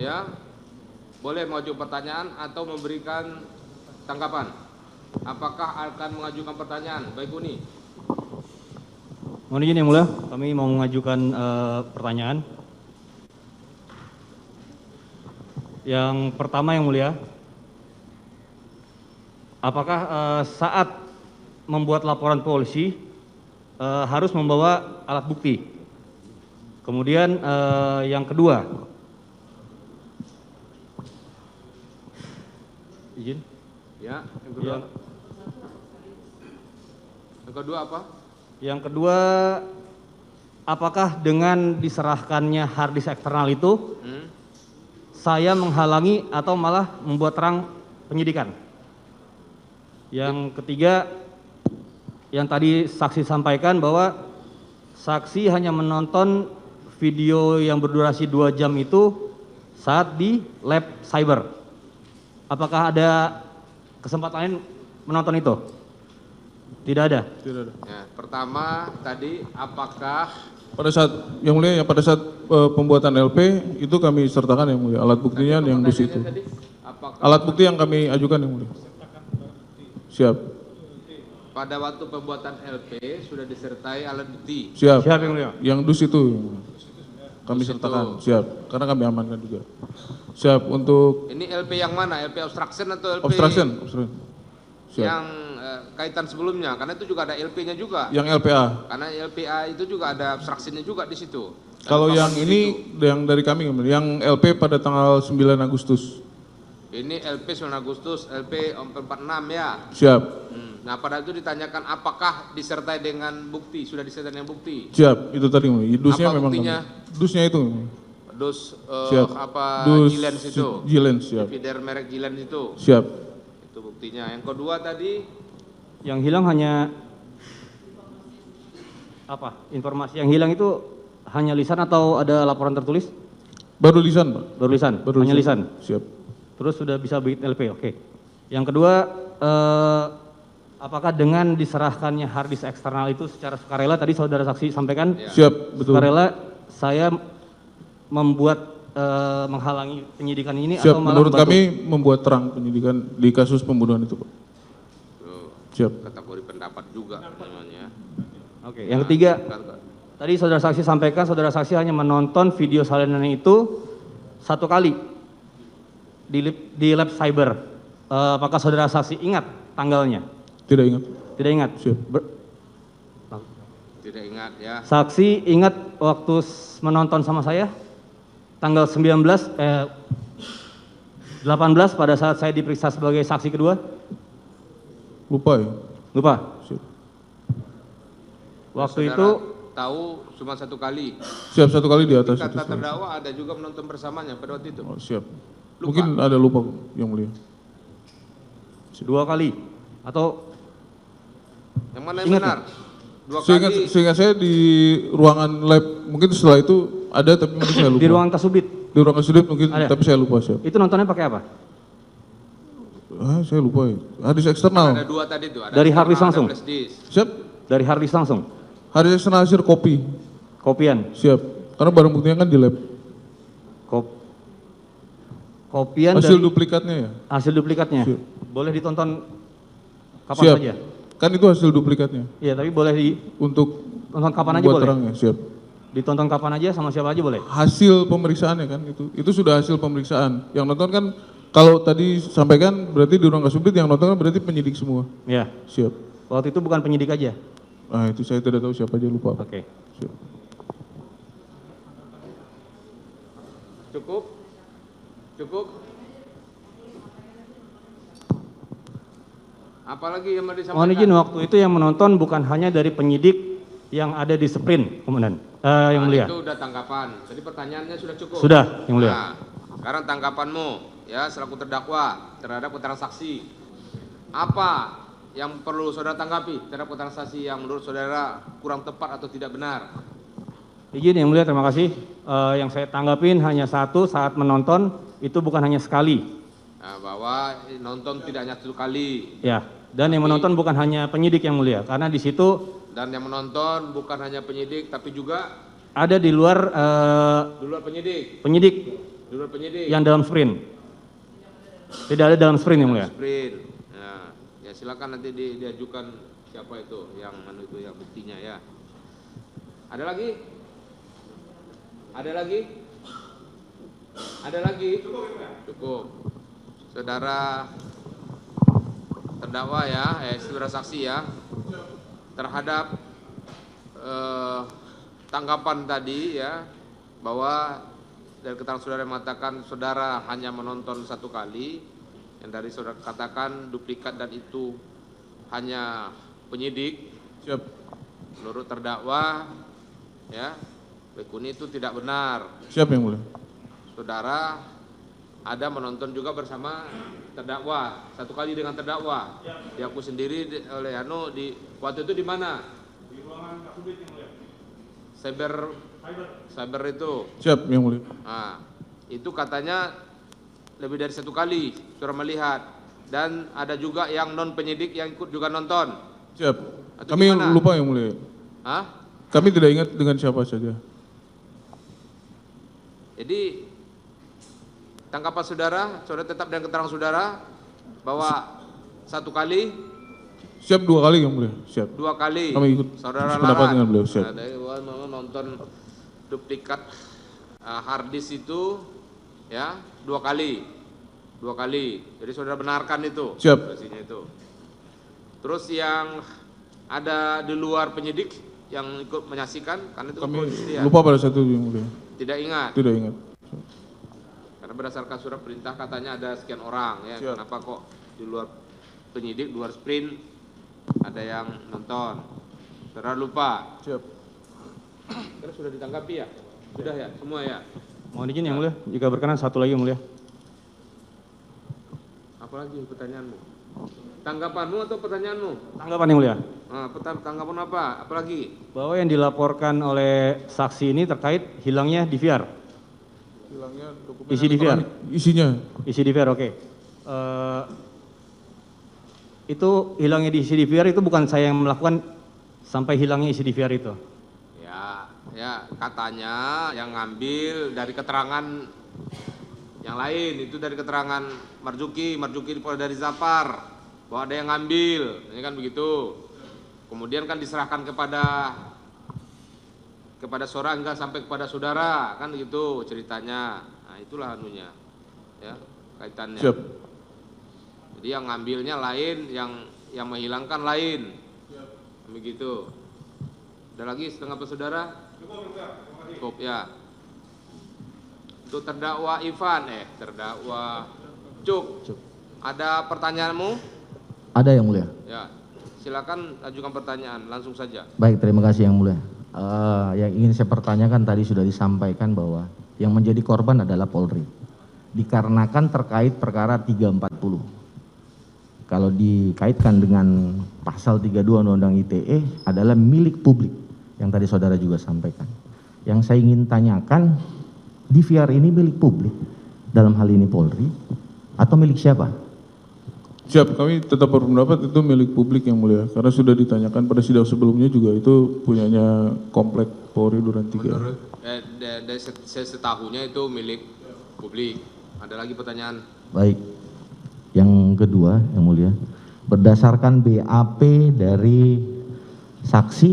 Ya, boleh mengajukan pertanyaan atau memberikan tanggapan. Apakah akan mengajukan pertanyaan? Baik, Uni. Mohon izin yang mulia, kami mau mengajukan pertanyaan. Yang pertama yang mulia, apakah saat membuat laporan polisi harus membawa alat bukti? Kemudian yang kedua, izin. Ya, yang kedua. Yang kedua apa? Yang kedua, apakah dengan diserahkannya hard disk eksternal itu saya menghalangi atau malah membuat terang penyidikan? Yang ketiga, yang tadi saksi sampaikan bahwa saksi hanya menonton video yang berdurasi 2 jam itu saat di lab cyber. Apakah ada kesempatan lain menonton itu? Tidak ada. Tidak ada. Ya, pertama tadi apakah Pada saat yang mulia, pada saat pembuatan LP itu kami sertakan yang mulia, alat buktinya yang di situ. apakah Alat bukti yang kami ajukan yang mulia. Siap. pada waktu pembuatan LP sudah disertai alat bukti? Siap. Siap yang mulia. Yang dus itu kami Dus sertakan. itu. Siap. Karena kami amankan juga. Siap untuk Ini LP yang mana? LP obstruction atau LP obstruction. Siap. yang kaitan sebelumnya? Karena itu juga ada LP-nya juga. Yang LPA. Karena LPA itu juga ada obstruction-nya juga di situ. Ada Kalau yang papan ini situ. yang dari kami yang LP pada tanggal 9 Agustus. Ini LP 9 Agustus, LP 46 ya. Siap. Nah, pada itu ditanyakan apakah disertai dengan bukti, sudah disertai dengan bukti. Siap. Itu tadi yang mulia. Dusnya Apa memang buktinya? kami. Dusnya itu. Dus Siap. apa Dus Gilens itu? Gilens, siap. Divider merek Gilens itu. Siap. Itu buktinya. Yang kedua tadi Yang hilang hanya apa? Informasi yang hilang itu hanya lisan atau ada laporan tertulis? Baru lisan, Pak. Baru lisan, Baru hanya lisan. Siap. Terus sudah bisa bikin LP, oke. Yang kedua, apakah dengan diserahkannya hard disk eksternal itu secara sukarela, tadi saudara saksi sampaikan, Siap, betul. sukarela saya membuat menghalangi penyidikan ini Siap, atau malah menurut membantu? kami membuat terang penyidikan di kasus pembunuhan itu, Pak. Siap. kategori pendapat juga namanya. Oke, yang ketiga, tadi saudara saksi sampaikan saudara saksi hanya menonton video salinan itu 1 kali di lab cyber. Apakah saudara saksi ingat tanggalnya? Tidak ingat. Tidak ingat. Siap. Tidak ingat ya. Saksi ingat waktu menonton sama saya tanggal 18 pada saat saya diperiksa sebagai saksi kedua? Lupa ya. Lupa. Siap. Waktu Saudara itu tahu cuma 1 kali. Siap, 1 kali di atas itu. Kata terdakwa ada juga menonton bersamanya pada waktu itu. Oh, siap. Lupa. Mungkin ada lupa, yang mulia. 2 kali atau Yang mana yang Ingat benar? 2 kali. Seingat saya di ruangan lab, mungkin setelah itu ada tapi mungkin saya lupa. di ruang kasubit? Di ruangan sudut mungkin, Ada. tapi saya lupa, siap. Itu nontonnya pakai apa? Saya lupa ya. Hadis eksternal. Ada 2 tadi tuh. Ada Dari hard disk eksternal, langsung? ada flash disk. Siap. Dari hard disk langsung? Hadis eksternal hasil kopi. Kopian? Siap. Karena barang buktinya kan di lab. Kopian Hasil dari duplikatnya ya. hasil duplikatnya? Siap. Boleh ditonton kapan Siap. saja? Kan itu hasil duplikatnya. Iya, tapi boleh Untuk ditonton kapan aja membuat boleh? terangnya, siap. Ditonton kapan aja sama siapa aja boleh? Hasil pemeriksaannya kan itu sudah hasil pemeriksaan. Yang nonton kan kalau tadi sampaikan berarti di ruang kasubdit yang nonton kan berarti penyidik semua. Ya. Siap. Waktu itu bukan penyidik aja. Itu saya tidak tahu siapa aja, lupa. Pak. Oke. Siap. Cukup? Cukup? Apalagi yang mau disampaikan? Mohon izin, waktu itu yang menonton bukan hanya dari penyidik yang ada di sprint, komandan. Yang mulia. Itu udah tanggapan. Tadi pertanyaannya sudah cukup. Sudah, yang mulia. Nah, sekarang tanggapanmu ya selaku terdakwa terhadap keterangan saksi. Apa yang perlu saudara tanggapi terhadap keterangan saksi yang menurut saudara kurang tepat atau tidak benar? Izin yang mulia, terima kasih. Yang saya tanggapin hanya satu, saat menonton itu bukan hanya sekali. Nah, bahwa nonton tidak hanya 1 kali. Ya, dan yang menonton bukan hanya penyidik yang mulia, karena di situ Dan yang menonton bukan hanya penyidik tapi juga ada di luar di luar penyidik. penyidik Di luar penyidik. Yang dalam sprint. Tidak ada dalam sprint yang mulia. Sprint. Ya silakan nanti diajukan siapa itu yang yang buktinya ya. Ada lagi? Ada lagi? Ada lagi? Cukup. Saudara terdakwa ya, saudara saksi ya, terhadap tanggapan tadi ya, bahwa dari keterangan saudara yang mengatakan saudara hanya menonton satu kali, yang dari saudara katakan duplikat dan itu hanya penyidik. Siap. Menurut terdakwa ya, Bekuni itu tidak benar. Siap yang mulia. Saudara ada menonton juga bersama terdakwa, satu kali dengan terdakwa. Diaku sendiri oleh di waktu itu di mana? Di ruangan Kasubit yang mulia. Cyber itu. Siap yang mulia. Nah, itu katanya lebih dari satu kali saudara melihat, dan ada juga yang non penyidik yang ikut juga nonton. Siap. Atau Kami gimana? lupa yang mulia. Hah? Kami tidak ingat dengan siapa saja. Jadi tanggapan saudara tetap dengan keterangan saudara bahwa satu kali, Siap 2 kali yang mulia. Siap. 2 kali. Kami ikut Saudara sependapat larang. dengan beliau. Siap. Nah, dari awal memang nonton duplikat hard disk itu ya 2 kali. 2 kali. Jadi saudara benarkan itu. Siap. Versinya itu. Terus yang ada di luar penyidik yang ikut menyaksikan, karena itu Kami kondisi ya. lupa pada satu yang mulia. Tidak ingat. Tidak ingat. Karena berdasarkan surat perintah katanya ada sekian orang ya. Siap. Kenapa kok di luar penyidik, luar sprint ada yang nonton? Saudara lupa. Siap. Karena sudah ditanggapi ya? Sudah ya? Semua ya? Mohon izin yang mulia, jika berkenan satu lagi yang mulia. Apalagi pertanyaanmu? Tanggapanmu atau pertanyaanmu? Tanggapan yang mulia. Nah, tanggapan apa? Apalagi? Bahwa yang dilaporkan oleh saksi ini terkait hilangnya DVR. Hilangnya dokumen Isi DVR. elektronik. Isinya. Isi DVR, oke. Itu hilangnya di isi DVR itu bukan saya yang melakukan sampai hilangnya isi DVR itu. Ya katanya yang ngambil dari keterangan yang lain, itu dari keterangan Marzuki dari Zafar, bahwa ada yang ngambil, ini kan begitu. Kemudian kan diserahkan kepada saudara, enggak sampai kepada saudara, kan begitu ceritanya. Nah itulah anunya, ya kaitannya. Siap. Jadi yang ngambilnya lain, yang menghilangkan lain, begitu. Ada lagi setengah saudara? Cukup ya. Itu terdakwa Ivan, terdakwa Cuk. Ada pertanyaanmu? Ada yang mulia. Ya, silakan ajukan pertanyaan, langsung saja. Baik, terima kasih yang mulia. Yang ingin saya pertanyakan tadi sudah disampaikan bahwa yang menjadi korban adalah Polri. Dikarenakan terkait perkara 340. Kalau dikaitkan dengan pasal 32 Undang-Undang ITE adalah milik publik yang tadi saudara juga sampaikan. Yang saya ingin tanyakan, DVR ini milik publik dalam hal ini Polri atau milik siapa? Siap, kami tetap berpendapat itu milik publik yang mulia. Karena sudah ditanyakan pada sidang sebelumnya juga itu punyanya Komplek Polri Duren 3. Menurut dari saya setahunya itu milik publik. Ada lagi pertanyaan? Baik. Yang kedua yang mulia, berdasarkan BAP dari saksi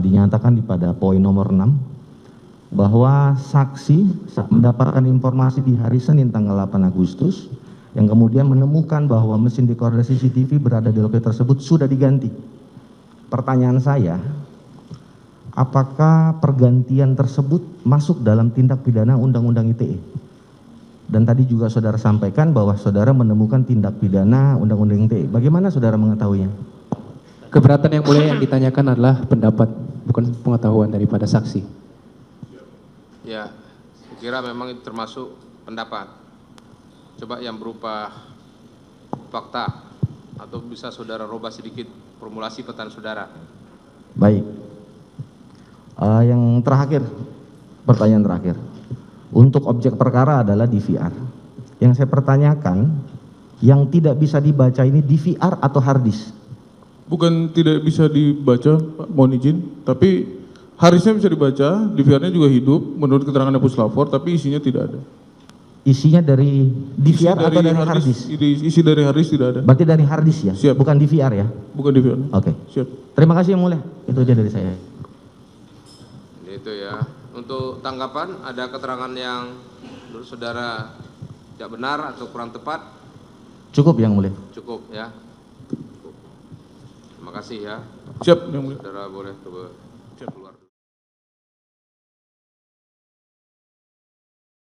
dinyatakan di pada poin nomor 6 bahwa saksi mendapatkan informasi di hari Senin tanggal 8 Agustus yang kemudian menemukan bahwa mesin dekoder CCTV berada di lokasi tersebut sudah diganti. Pertanyaan saya, apakah pergantian tersebut masuk dalam tindak pidana Undang-Undang ITE? Dan tadi juga saudara sampaikan bahwa saudara menemukan tindak pidana Undang-Undang ITE. Bagaimana saudara mengetahuinya? Keberatan yang mulia yang ditanyakan adalah pendapat, bukan pengetahuan daripada saksi. Ya, saya kira memang itu termasuk pendapat. Coba yang berupa fakta, atau bisa saudara robah sedikit formulasi pertanyaan saudara. Baik. Yang terakhir, pertanyaan terakhir. Untuk objek perkara adalah DVR. Yang saya pertanyakan, yang tidak bisa dibaca ini DVR atau hard disk? Bukan tidak bisa dibaca, Pak, mohon izin. Tapi harddisknya bisa dibaca, DVR-nya juga hidup menurut keterangan Puslapor, tapi isinya tidak ada. Isinya dari DVR Isi atau dari hard disk? Isi dari hard disk tidak ada. Berarti dari hard disk ya? Siap. Bukan DVR ya? Bukan DVR. Oke. Siap. Terima kasih Yang Mulia. Itu aja dari saya. Itu ya. Untuk tanggapan, ada keterangan yang menurut saudara tidak benar atau kurang tepat? Cukup Yang Mulia. Cukup ya. Terima kasih ya. Siap, Yang Mulia. Saudara boleh keluar.